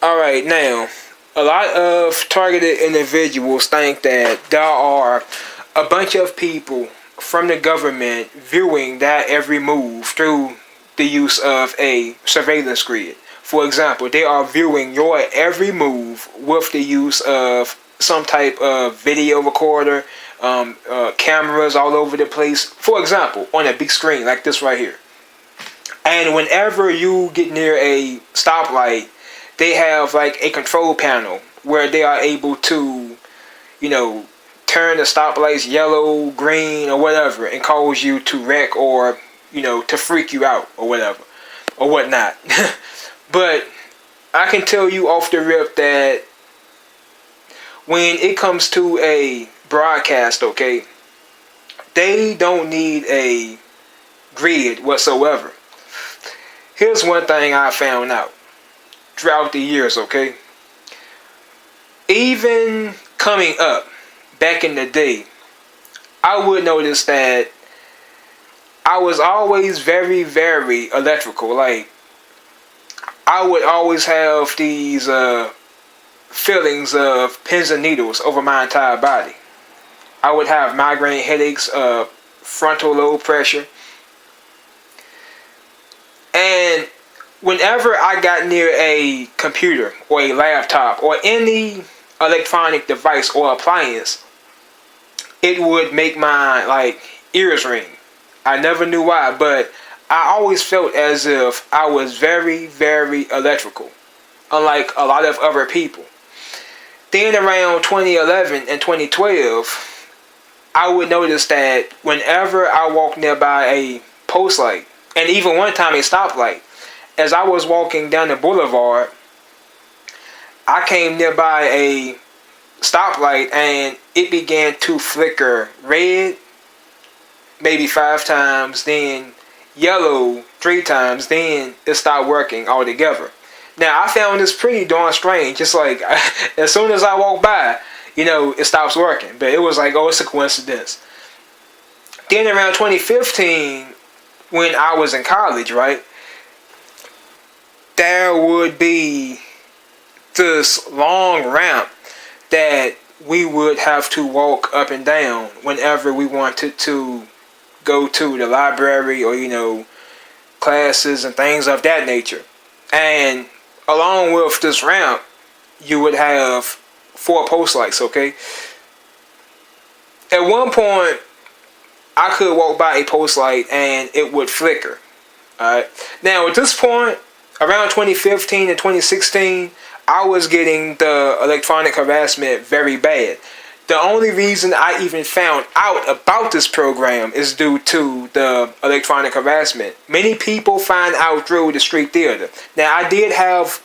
Alright, now, a lot of targeted individuals think that there are a bunch of people from the government viewing that every move through the use of a surveillance grid. For example, they are viewing your every move with the use of some type of video recorder, cameras all over the place. For example, on a big screen like this right here. And whenever you get near a stoplight, they have like a control panel where they are able to, turn the stoplights yellow, green, or whatever, and cause you to wreck or, to freak you out or whatever, or whatnot. But I can tell you off the rip that when it comes to a broadcast, okay, they don't need a grid whatsoever. Here's one thing I found out throughout the years, okay? Even coming up back in the day, I would notice that I was always very, very electrical. Like, I would always have these feelings of pins and needles over my entire body. I would have migraine headaches, frontal lobe pressure. And whenever I got near a computer or a laptop or any electronic device or appliance, it would make my ears ring. I never knew why, but I always felt as if I was very, very electrical, unlike a lot of other people. Then around 2011 and 2012, I would notice that whenever I walked nearby a post light, and even one time a stoplight, as I was walking down the boulevard, I came nearby a stoplight and it began to flicker red maybe 5 times, then yellow 3 times, then it stopped working altogether. Now, I found this pretty darn strange. Just like as soon as I walk by, it stops working. But it was like, oh, it's a coincidence. Then around 2015, when I was in college, right, there would be this long ramp that we would have to walk up and down whenever we wanted to go to the library or, classes and things of that nature. And along with this ramp, you would have 4 post lights, okay? At one point, I could walk by a post light and it would flicker. Alright. Now at this point, around 2015 and 2016, I was getting the electronic harassment very bad. The only reason I even found out about this program is due to the electronic harassment. Many people find out through the street theater. Now I did have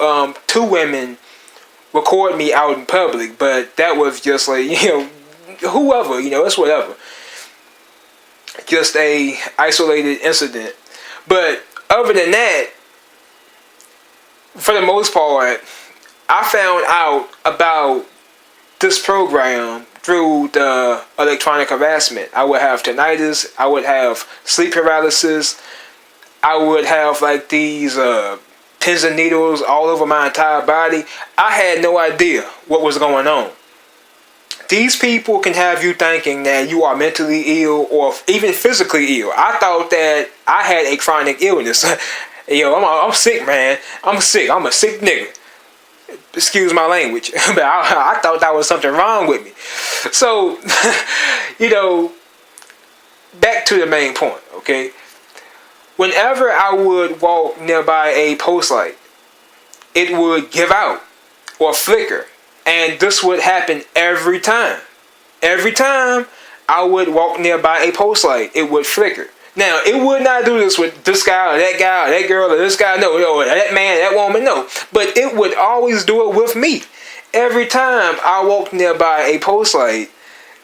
2 women record me out in public, but that was just like, whoever, it's whatever. Just a isolated incident. But other than that, for the most part, I found out about this program through the electronic harassment. I would have tinnitus, I would have sleep paralysis, I would have these pins and needles all over my entire body. I had no idea what was going on. These people can have you thinking that you are mentally ill or even physically ill. I thought that I had a chronic illness. I'm sick, man. I'm sick. I'm a sick nigga. Excuse my language. But I thought that was something wrong with me. So, back to the main point, okay? Whenever I would walk nearby a post light, it would give out or flicker. And this would happen every time. Every time I would walk nearby a post light, it would flicker. Now, it would not do this with this guy or that girl or this guy, no, that man, that woman, no. But it would always do it with me. Every time I walked nearby a post light,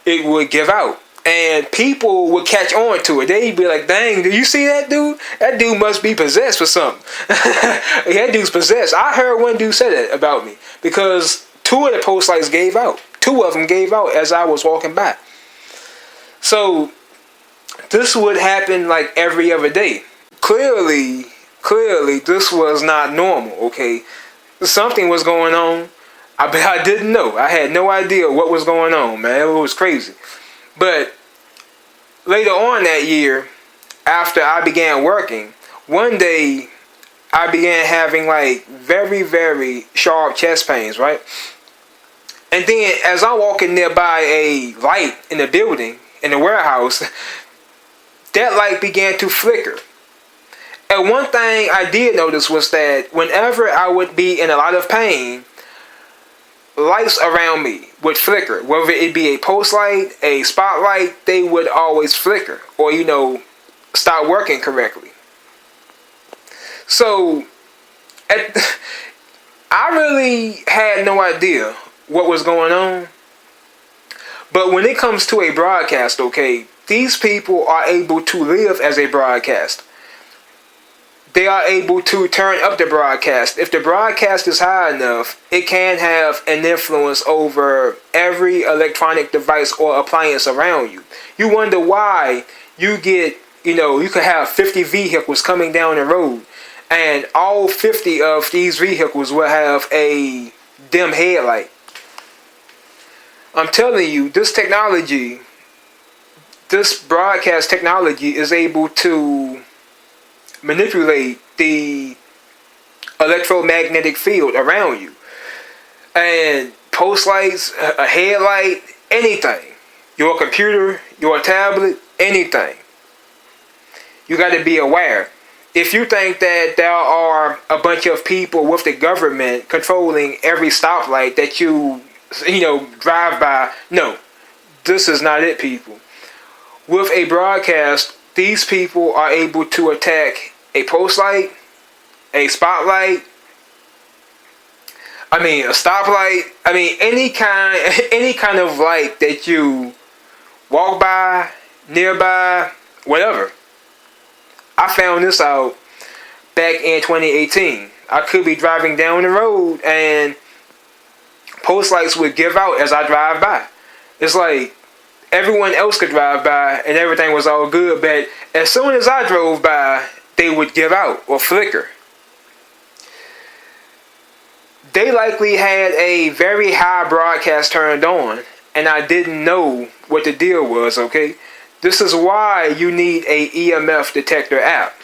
it would give out. And people would catch on to it. They'd be like, dang, do you see that dude? That dude must be possessed for something. That dude's possessed. I heard one dude say that about me. Because 2 of the post lights gave out. 2 of them gave out as I was walking by. So this would happen every other day. Clearly, this was not normal, okay? something was going on. But I didn't know. I had no idea what was going on, man. It was crazy. But later on that year, after I began working, one day I began having like very, very sharp chest pains, right? And then as I'm walking nearby a light in the building, in the warehouse, that light began to flicker. And one thing I did notice was that whenever I would be in a lot of pain, lights around me would flicker. Whether it be a post light, a spotlight, they would always flicker or, stop working correctly. So, I really had no idea what was going on. But when it comes to a broadcast, okay, these people are able to live as a broadcast. They are able to turn up the broadcast. If the broadcast is high enough, it can have an influence over every electronic device or appliance around you. You wonder why you get, you could have 50 vehicles coming down the road, and all 50 of these vehicles will have a dim headlight. I'm telling you, this technology, this broadcast technology is able to manipulate the electromagnetic field around you. And post lights, a headlight, anything. Your computer, your tablet, anything. You got to be aware. If you think that there are a bunch of people with the government controlling every stoplight that you drive by, no, this is not it, people. With a broadcast, these people are able to attack a post light, a spotlight, a stoplight, any kind of light that you walk by, nearby, whatever. I found this out back in 2018. I could be driving down the road and post lights would give out as I drive by. It's like everyone else could drive by and everything was all good, but as soon as I drove by, they would give out or flicker. They likely had a very high broadcast turned on, and I didn't know what the deal was, okay? This is why you need a EMF detector app.